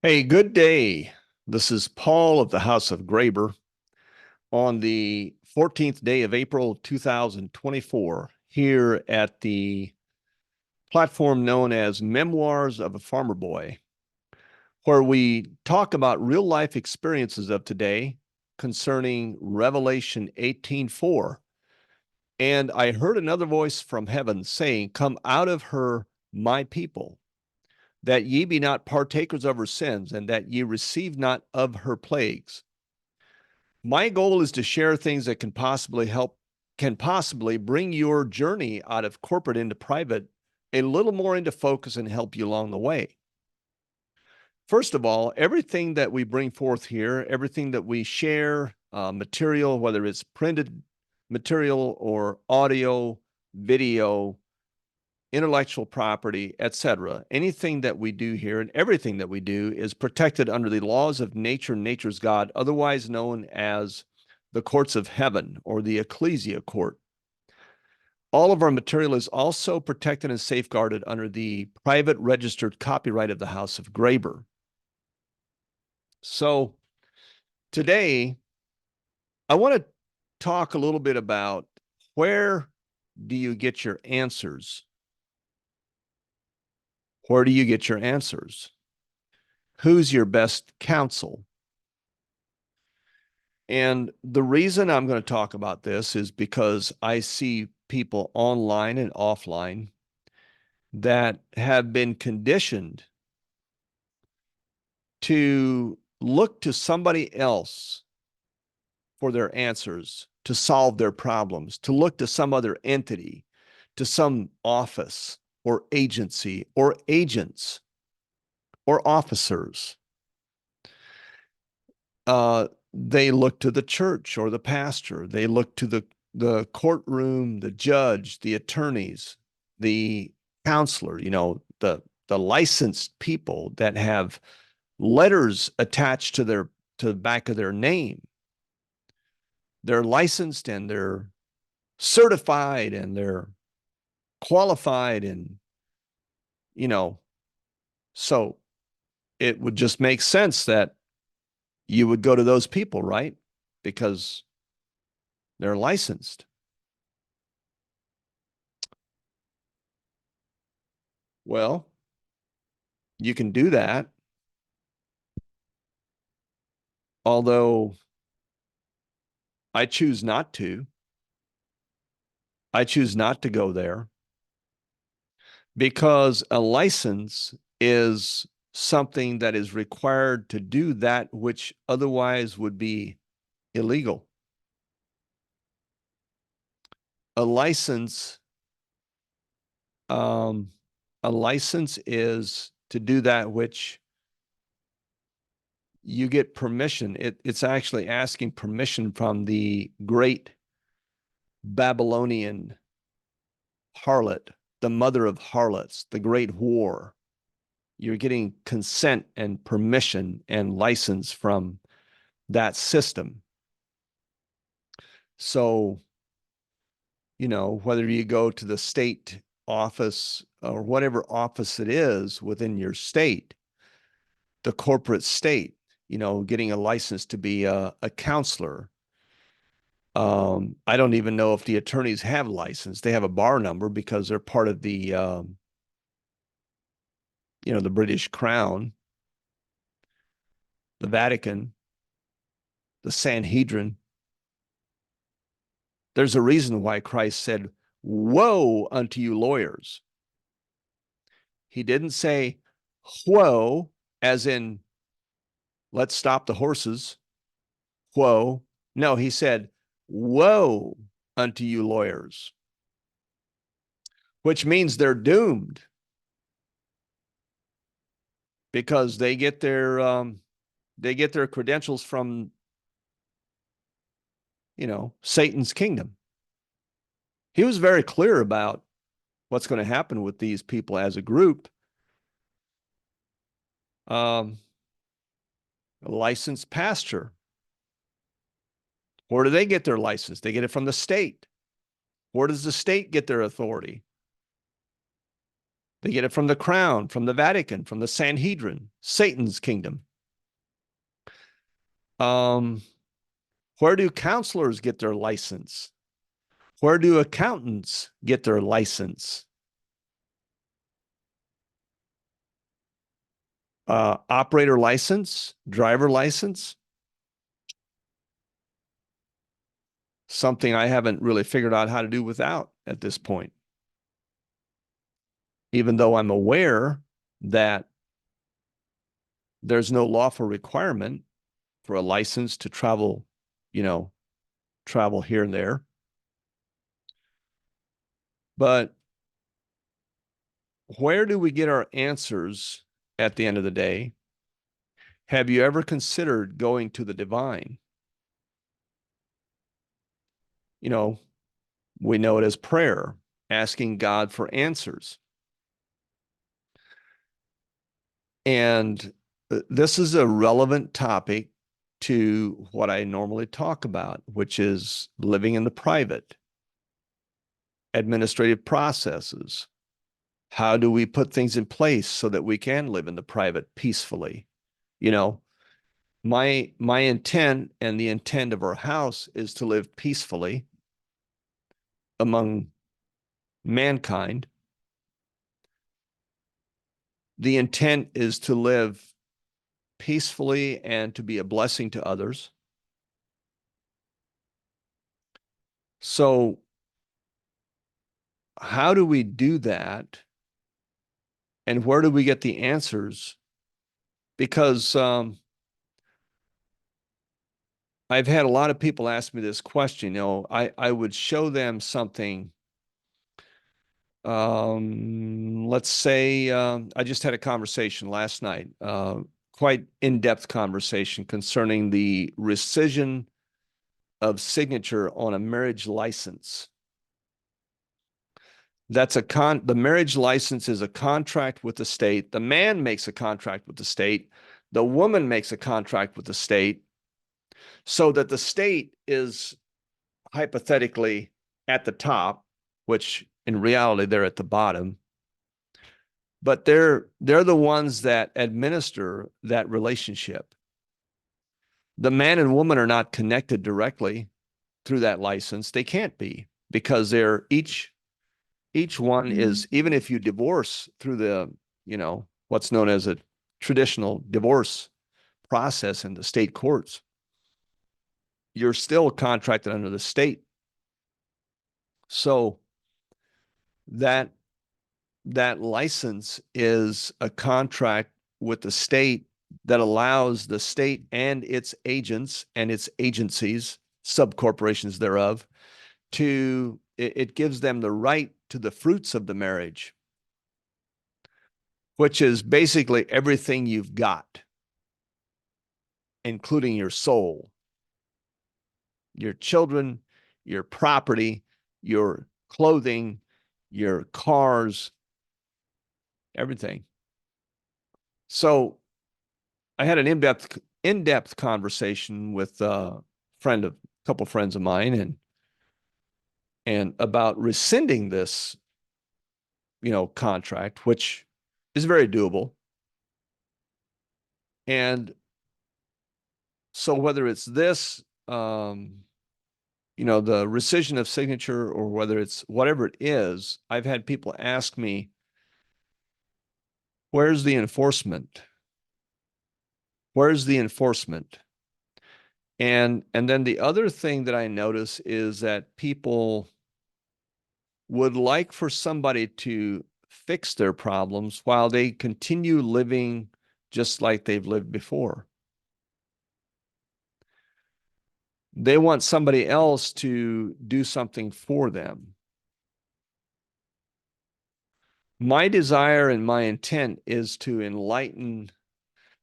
Hey, good day. This is Paul of the House of Graber on the 14th day of April 2024 here at the platform known as Memoirs of a Farmer Boy, where we talk about real life experiences of today concerning Revelation 18:4. And I heard another voice from heaven saying, "Come out of her, my people, that ye be not partakers of her sins, and that ye receive not of her plagues." My goal is to share things that can possibly bring your journey out of corporate into private a little more into focus and help you along the way. First of all, everything that we bring forth here, everything that we share, material, whether it's printed material or audio, video, intellectual property, etc. Anything that we do here and everything that we do is protected under the laws of nature and nature's God, otherwise known as the courts of heaven or the ecclesia court. All of our material is also protected and safeguarded under the private registered copyright of the House of Graber. So today, I want to talk a little bit about where do you get your answers? Where do you get your answers? Who's your best counsel? And the reason I'm going to talk about this is because I see people online and offline that have been conditioned to look to somebody else for their answers, to solve their problems, to look to some other entity, to some office or agency or agents or officers. They look to the church or the pastor. They look to the courtroom, the judge, the attorneys, the counselor, the licensed people that have letters attached to the back of their name. They're licensed and they're certified and they're qualified, and you know, so it would just make sense that you would go to those people, right? Because they're licensed. Well, you can do that, although I choose not to. I choose not to go there because a license is something that is required to do that which otherwise would be illegal. A license, um, a license is to do that which you get permission. It's actually asking permission from the great Babylonian harlot, the mother of harlots, the great whore. You're getting consent and permission and license from that system. So, whether you go to the state office or whatever office it is within your state, the corporate state, getting a license to be a counselor. I don't even know if the attorneys have a license. They have a bar number because they're part of the British Crown, the Vatican, the Sanhedrin. There's a reason why Christ said, "Woe unto you lawyers." He didn't say, "Whoa," as in, let's stop the horses. Whoa. No, he said, "Woe unto you lawyers," which means they're doomed because they get their credentials from Satan's kingdom. He was very clear about what's going to happen with these people as a group. A licensed pastor. Where do they get their license? They get it from the state. Where does the state get their authority? They get it from the crown, from the Vatican, from the Sanhedrin, Satan's kingdom. Where do counselors get their license? Where do accountants get their license? Operator license, driver license. Something I haven't really figured out how to do without at this point. Even though I'm aware that there's no lawful requirement for a license to travel, travel here and there. But where do we get our answers at the end of the day? Have you ever considered going to the divine? We know it as prayer, asking God for answers. And this is a relevant topic to what I normally talk about, which is living in the private, administrative processes. How do we put things in place so that we can live in the private peacefully? My intent and the intent of our house is to live peacefully among mankind. The intent is to live peacefully and to be a blessing to others. So how do we do that? And where do we get the answers? Because I've had a lot of people ask me this question. I would show them something. Let's say I just had a conversation last night, quite in-depth conversation concerning the rescission of signature on a marriage license. The marriage license is a contract with the state. The man makes a contract with the state. The woman makes a contract with the state, so that the state is hypothetically at the top, which in reality they're at the bottom. But they're the ones that administer that relationship. The man and woman are not connected directly through that license. They can't be, because they're each one is, even if you divorce through the, what's known as a traditional divorce process in the state courts, you're still contracted under the state. So that license is a contract with the state that allows the state and its agents and its agencies, subcorporations thereof, it gives them the right to the fruits of the marriage, which is basically everything you've got, including your soul, your children, your property, your clothing, your cars, everything. So I had an in-depth conversation with a couple friends of mine, and about rescinding this, contract, which is very doable. And so whether it's this, the rescission of signature, or whether it's whatever it is, I've had people ask me, where's the enforcement? Where's the enforcement? And then the other thing that I notice is that people would like for somebody to fix their problems while they continue living just like they've lived before. They want somebody else to do something for them. My desire and my intent is to enlighten,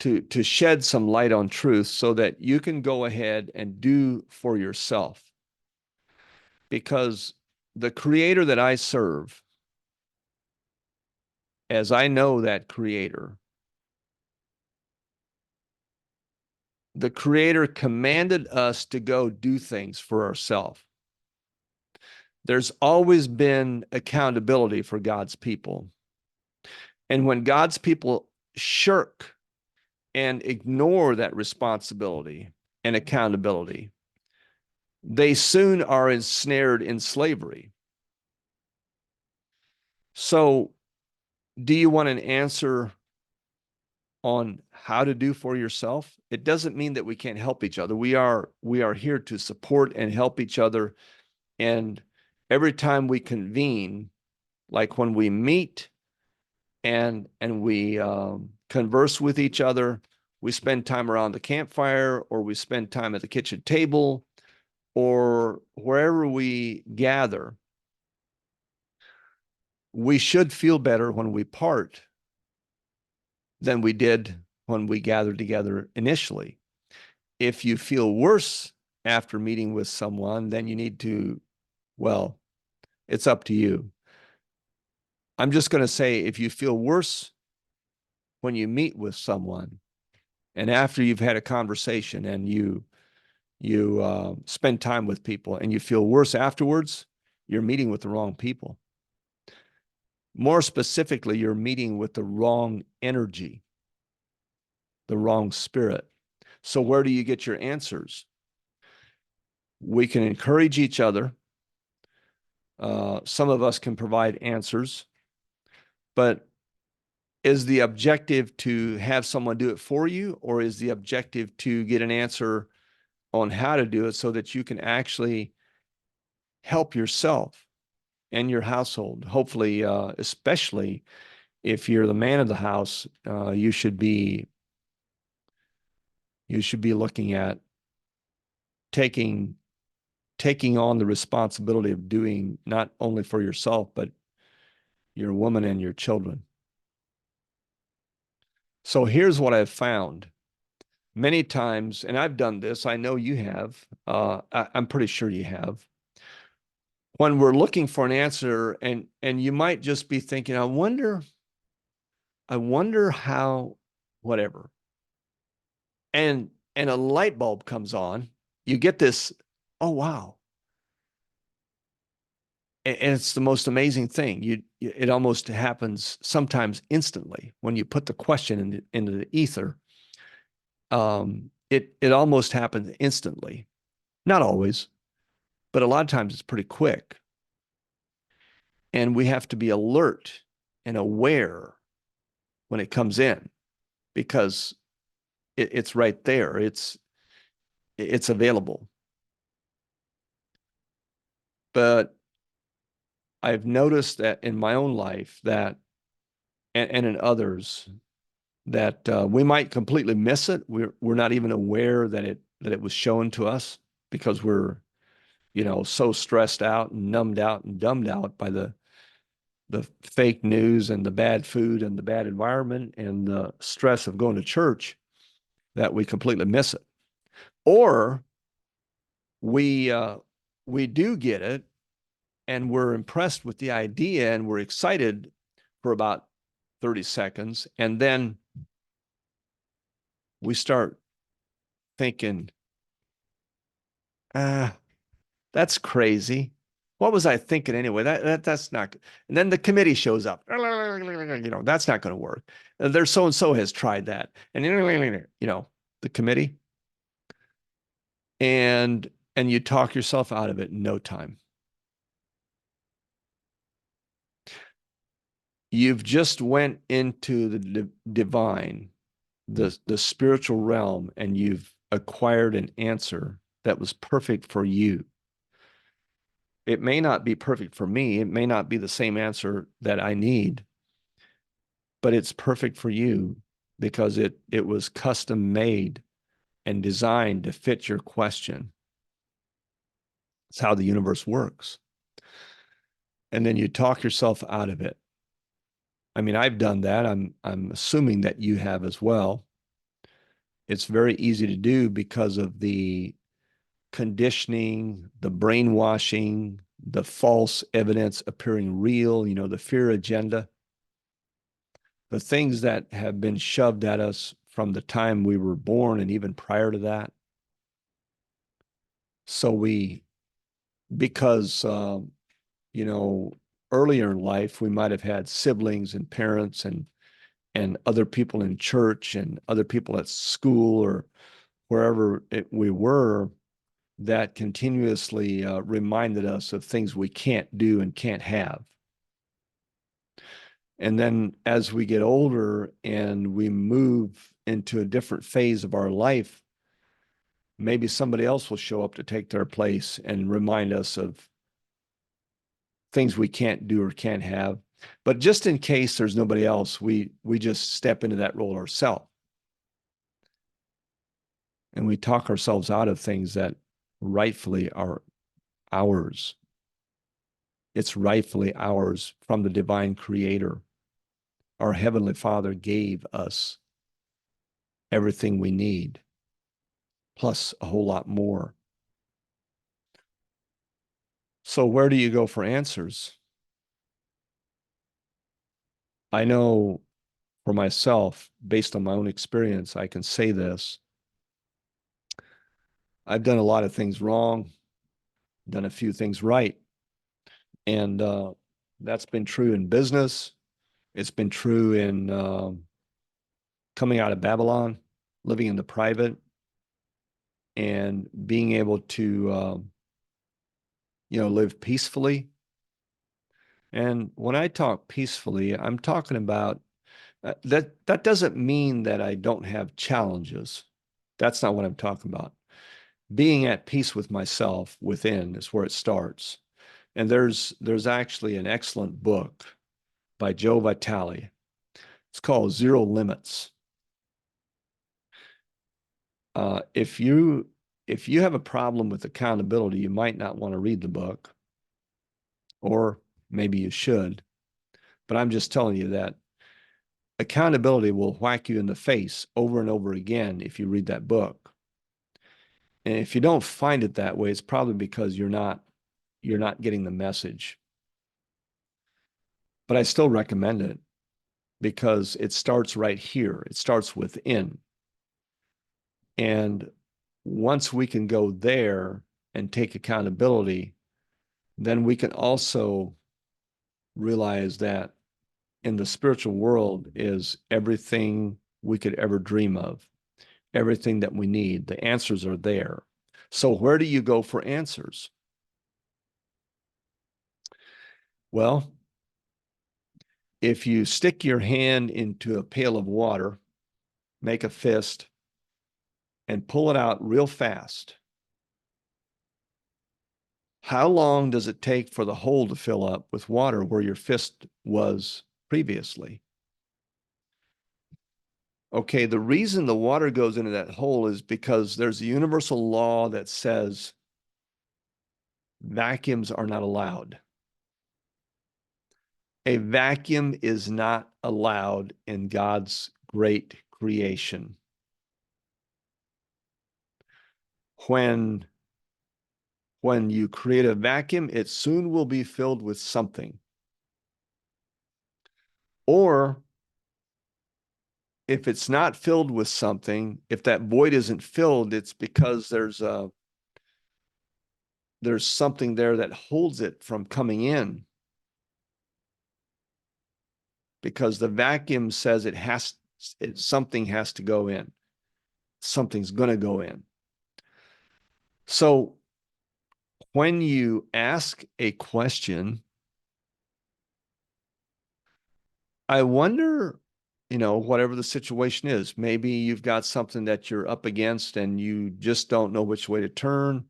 to shed some light on truth, so that you can go ahead and do for yourself. Because the Creator that I serve, as I know that Creator, the Creator commanded us to go do things for ourselves. There's always been accountability for God's people. And when God's people shirk and ignore that responsibility and accountability, they soon are ensnared in slavery. So, do you want an answer on how to do for yourself? It doesn't mean that we can't help each other. We are here to support and help each other. And every time we convene, like when we meet and we converse with each other, we spend time around the campfire, or we spend time at the kitchen table, or wherever we gather, we should feel better when we part than we did when we gathered together initially. If you feel worse after meeting with someone, then you need to, well, it's up to you. I'm just going to say, if you feel worse when you meet with someone, and after you've had a conversation and you spend time with people and you feel worse afterwards, you're meeting with the wrong people. More specifically, you're meeting with the wrong energy, the wrong spirit. So where do you get your answers? We can encourage each other. Some of us can provide answers, but is the objective to have someone do it for you, or is the objective to get an answer on how to do it so that you can actually help yourself and your household? Hopefully, especially if you're the man of the house, you should be looking at taking on the responsibility of doing not only for yourself, but your woman and your children. So here's what I've found many times, and I've done this. I know you have. I'm pretty sure you have. When we're looking for an answer, and you might just be thinking, I wonder how, whatever. And a light bulb comes on. You get this, oh wow. And it's the most amazing thing. It almost happens sometimes instantly when you put the question into the ether. It almost happens instantly. Not always, but a lot of times it's pretty quick. And we have to be alert and aware when it comes in, because it's right there. It's available. But I've noticed that in my own life that, and in others, that we might completely miss it. We're not even aware that it was shown to us, because we're, so stressed out and numbed out and dumbed out by the fake news and the bad food and the bad environment and the stress of going to church, that we completely miss it. Or we do get it, and we're impressed with the idea, and we're excited for about 30 seconds, and then we start thinking, that's crazy. What was I thinking anyway? That's not good. And then the committee shows up. That's not going to work. There's so and so has tried that, and the committee, and you talk yourself out of it in no time. You've just went into the divine, the spiritual realm, and you've acquired an answer that was perfect for you. It may not be perfect for me. It may not be the same answer that I need, but it's perfect for you because it was custom made and designed to fit your question. It's how the universe works. And then you talk yourself out of it. I mean, I've done that. I'm assuming that you have as well. It's very easy to do because of the conditioning, the brainwashing, the false evidence appearing real, the fear agenda, the things that have been shoved at us from the time we were born and even prior to that. So because earlier in life, we might have had siblings and parents and other people in church and other people at school or wherever we were that continuously reminded us of things we can't do and can't have. And then as we get older and we move into a different phase of our life, maybe somebody else will show up to take their place and remind us of things we can't do or can't have. But just in case there's nobody else, we just step into that role ourselves. And we talk ourselves out of things that rightfully are ours. It's rightfully ours from the divine creator. Our Heavenly Father gave us everything we need, plus a whole lot more. So where do you go for answers? I know for myself, based on my own experience, I can say this. I've done a lot of things wrong, done a few things right. And that's been true in business. It's been true in coming out of Babylon, living in the private, and being able to, live peacefully. And when I talk peacefully, I'm talking about that doesn't mean that I don't have challenges. That's not what I'm talking about. Being at peace with myself within is where it starts. And there's actually an excellent book by Joe Vitale. It's called Zero Limits. If you have a problem with accountability, you might not want to read the book, or maybe you should. But I'm just telling you that accountability will whack you in the face over and over again if you read that book. And if you don't find it that way, it's probably because you're not getting the message. But I still recommend it because it starts right here. It starts within. And once we can go there and take accountability, then we can also realize that in the spiritual world is everything we could ever dream of, everything that we need. The answers are there. So where do you go for answers? Well, if you stick your hand into a pail of water, make a fist, and pull it out real fast, how long does it take for the hole to fill up with water where your fist was previously? Okay, the reason the water goes into that hole is because there's a universal law that says vacuums are not allowed. A vacuum is not allowed in God's great creation. When you create a vacuum, it soon will be filled with something. Or if it's not filled with something, if that void isn't filled, it's because there's something there that holds it from coming in. Because the vacuum says something has to go in. Something's going to go in. So when you ask a question, I wonder, whatever the situation is, maybe you've got something that you're up against and you just don't know which way to turn.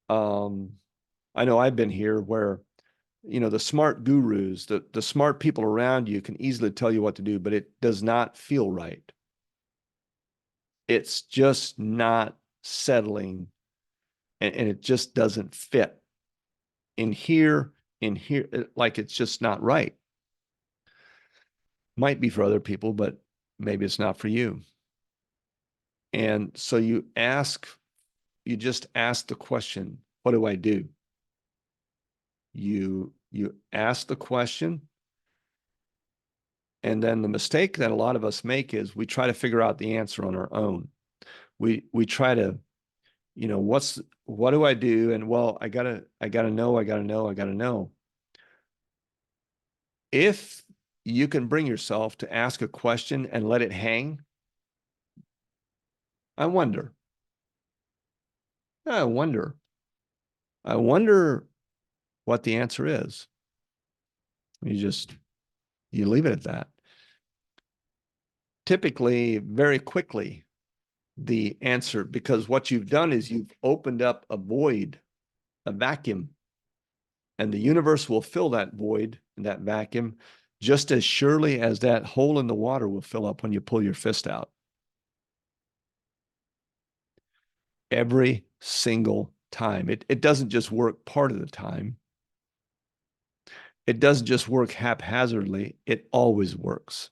I know I've been here where, the smart gurus, the smart people around you can easily tell you what to do, but it does not feel right. It's just not settling, and it just doesn't fit in here, like it's just not right. Might be for other people, but maybe it's not for you. And so you just ask the question, what do I do? You ask the question, and then the mistake that a lot of us make is we try to figure out the answer on our own. We try to, what do I do? And well, I gotta know. If you can bring yourself to ask a question and let it hang, I wonder, I wonder, I wonder what the answer is. You leave it at that. Typically, very quickly, the answer, because what you've done is you've opened up a void, a vacuum, and the universe will fill that void, that vacuum, just as surely as that hole in the water will fill up when you pull your fist out. Every single time. It doesn't just work part of the time. It doesn't just work haphazardly. It always works.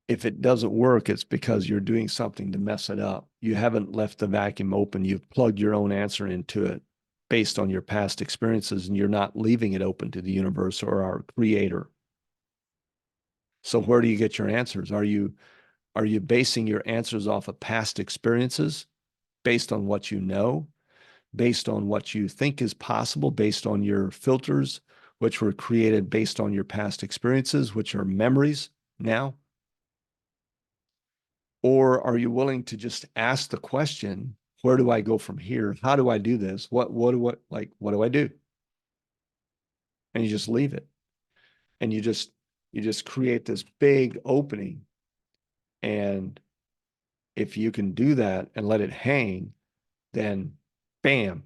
If it doesn't work, it's because you're doing something to mess it up. You haven't left the vacuum open. You've plugged your own answer into it based on your past experiences, and you're not leaving it open to the universe or our creator. So where do you get your answers? Are you basing your answers off of past experiences, based on what you know, based on what you think is possible, based on your filters, which were created based on your past experiences, which are memories now? Or are you willing to just ask the question, where do I go from here? How do I do this? What do I do? And you just leave it. And you just create this big opening. And if you can do that and let it hang, then bam,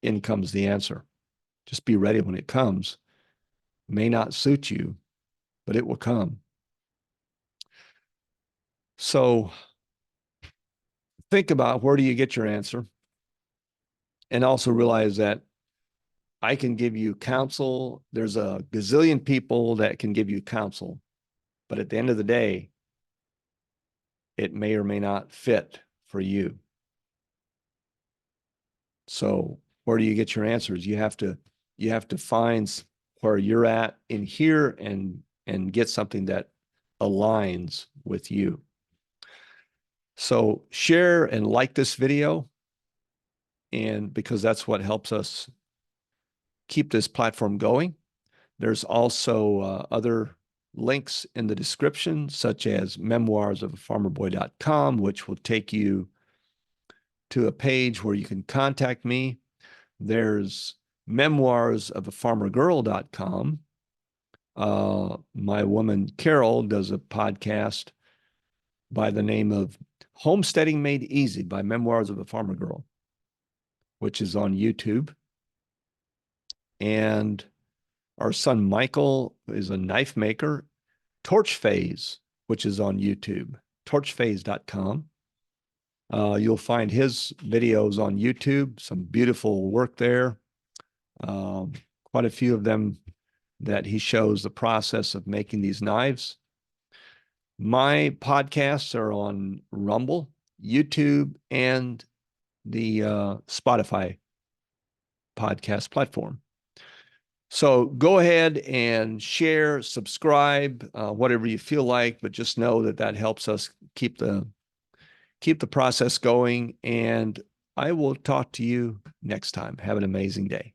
in comes the answer. Just be ready when it comes. May not suit you, but it will come. So think about, where do you get your answer? And also realize that I can give you counsel. There's a gazillion people that can give you counsel, but at the end of the day, it may or may not fit for you. So where do you get your answers? You have to find where you're at in here and get something that aligns with you. So share and like this video, and because that's what helps us keep this platform going. There's also other links in the description, such as memoirsoffarmerboy.com, which will take you to a page where you can contact me. There's memoirsoffarmergirl.com. My woman Carol does a podcast by the name of Homesteading Made Easy by Memoirs of a Farmer Girl, which is on YouTube. And our son Michael is a knife maker. Torch Phase, which is on YouTube, torchphase.com. You'll find his videos on YouTube, some beautiful work there. Quite a few of them that he shows the process of making these knives. My podcasts are on Rumble, YouTube, and the Spotify podcast platform. So go ahead and share, subscribe, whatever you feel like, but just know that that helps us keep the process going. And I will talk to you next time. Have an amazing day.